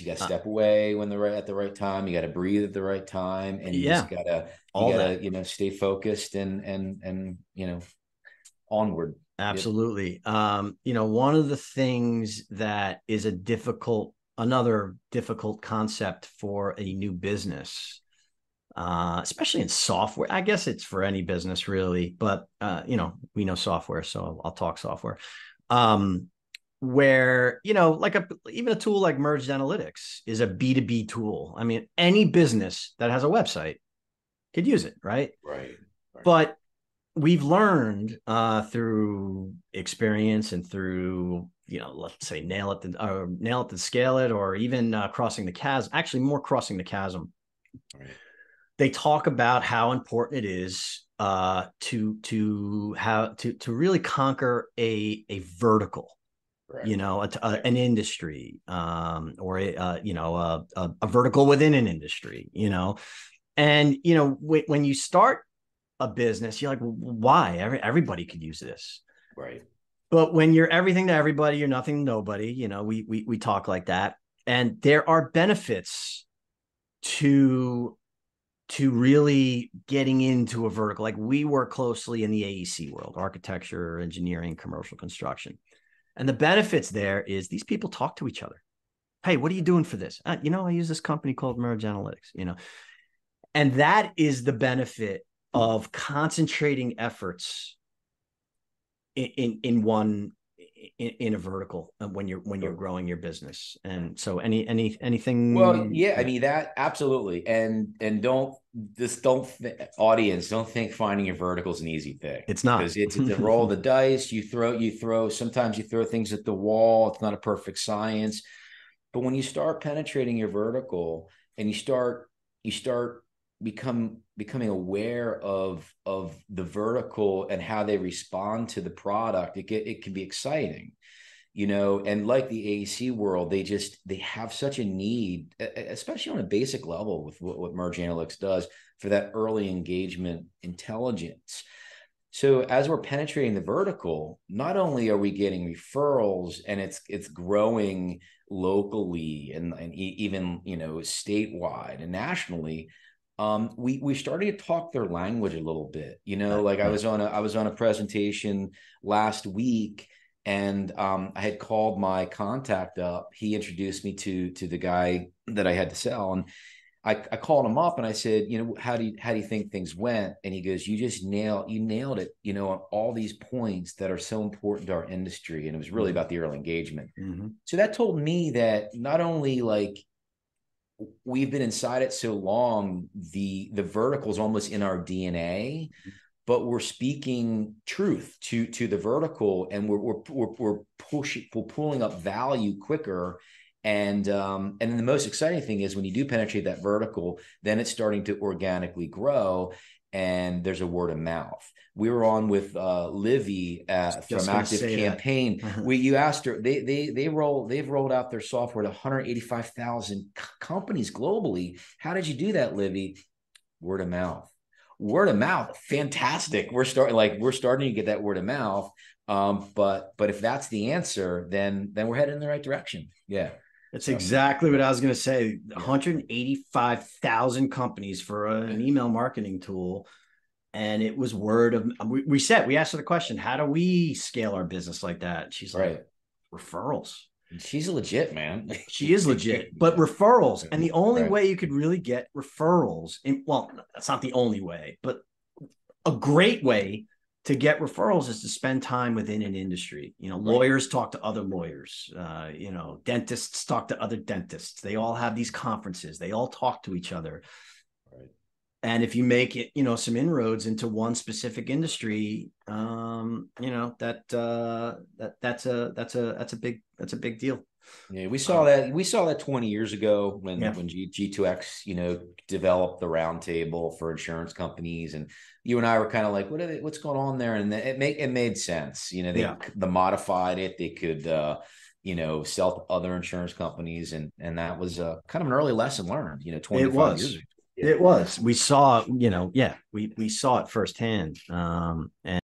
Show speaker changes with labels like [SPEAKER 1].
[SPEAKER 1] You got to step away when at the right time. You got to breathe at the right time, and you just
[SPEAKER 2] Yeah,
[SPEAKER 1] gotta
[SPEAKER 2] all that.
[SPEAKER 1] stay focused and onward. Yep.
[SPEAKER 2] Absolutely. One of the things that is another difficult concept for a new business, especially in software. I guess it's for any business really, but we know software, so I'll talk software. Where like even a tool like Merged Analytics is a B2B tool. I mean, any business that has a website could use it, right?
[SPEAKER 1] Right. Right.
[SPEAKER 2] But we've learned through experience and through let's say nail it to scale it, or even crossing the chasm. Actually, more crossing the chasm.
[SPEAKER 1] Right.
[SPEAKER 2] They talk about how important it is to really conquer a vertical,
[SPEAKER 1] Correct.
[SPEAKER 2] an industry, or a vertical within an industry, and when you start a business, you're like, well, why? Everybody could use this.
[SPEAKER 1] Right.
[SPEAKER 2] But when you're everything to everybody, you're nothing to nobody. We talk like that, and there are benefits to really getting into a vertical. Like, we work closely in the AEC world, architecture, engineering, commercial construction, and the benefits there is these people talk to each other. Hey, what are you doing for this? I use this company called Merge Analytics. And that is the benefit of concentrating efforts in one in a vertical when you're
[SPEAKER 1] Sure.
[SPEAKER 2] growing your business. And so
[SPEAKER 1] Well,
[SPEAKER 2] anything.
[SPEAKER 1] yeah, I
[SPEAKER 2] Yeah,
[SPEAKER 1] mean that absolutely, and audience, don't think finding your vertical is an easy thing,
[SPEAKER 2] it's not.
[SPEAKER 1] because it's a roll of the dice. You throw sometimes you throw things at the wall. It's not a perfect science, but when you start penetrating your vertical and you start becoming aware of the vertical and how they respond to the product, it can be exciting. And like the AEC world, they have such a need, especially on a basic level with what Merge Analytics does, for that early engagement intelligence. So as we're penetrating the vertical, not only are we getting referrals, and it's growing locally and even statewide and nationally. We started to talk their language a little bit. Like
[SPEAKER 2] Yeah.
[SPEAKER 1] I was on a presentation last week, and I had called my contact up. He introduced me to the guy that I had to sell, and I called him up and I said, how do you think things went? And he goes, you nailed it, on all these points that are so important to our industry. And it was really
[SPEAKER 2] Mm-hmm.
[SPEAKER 1] about the early engagement.
[SPEAKER 2] Mm-hmm.
[SPEAKER 1] So that told me that not only like we've been inside it so long, the vertical is almost in our DNA, but we're speaking truth to the vertical, and we're pulling up value quicker. And then the most exciting thing is when you do penetrate that vertical, then it's starting to organically grow, and there's a word of mouth. We were on with Livy from
[SPEAKER 2] Just gonna
[SPEAKER 1] Active
[SPEAKER 2] say that.
[SPEAKER 1] Campaign. You asked her. They've rolled out their software to 185,000 companies globally. How did you do that, Livy? Word of mouth. Word of mouth, fantastic. We're starting to get that word of mouth. But if that's the answer, then we're heading in the right direction. Yeah.
[SPEAKER 2] That's
[SPEAKER 1] So
[SPEAKER 2] exactly what I was going to say.
[SPEAKER 1] yeah.
[SPEAKER 2] 185,000 companies for an email marketing tool. And it was word of, we asked her the question, how do we scale our business like that? She's like,
[SPEAKER 1] Right.
[SPEAKER 2] referrals.
[SPEAKER 1] She's legit, man.
[SPEAKER 2] She is legit, but
[SPEAKER 1] Yeah.
[SPEAKER 2] referrals. And the only
[SPEAKER 1] Right.
[SPEAKER 2] way you could really get referrals, well, that's not the only way, but a great way to get referrals is to spend time within an industry.
[SPEAKER 1] Right.
[SPEAKER 2] Lawyers talk to other lawyers. Dentists talk to other dentists. They all have these conferences. They all talk to each other.
[SPEAKER 1] Right.
[SPEAKER 2] And if you make it, some inroads into one specific industry, that's a big deal.
[SPEAKER 1] Yeah, we saw
[SPEAKER 2] Um,
[SPEAKER 1] that. We saw that 20 years ago when
[SPEAKER 2] yeah,
[SPEAKER 1] G2X, developed the roundtable for insurance companies, and you and I were kind of like, what's going on there? And it made sense.
[SPEAKER 2] yeah,
[SPEAKER 1] They modified it. They could sell to other insurance companies, and that was kind of an early lesson learned.
[SPEAKER 2] it
[SPEAKER 1] 25 years
[SPEAKER 2] was.
[SPEAKER 1] ago. Yeah.
[SPEAKER 2] It was. We saw, yeah, we saw it firsthand. And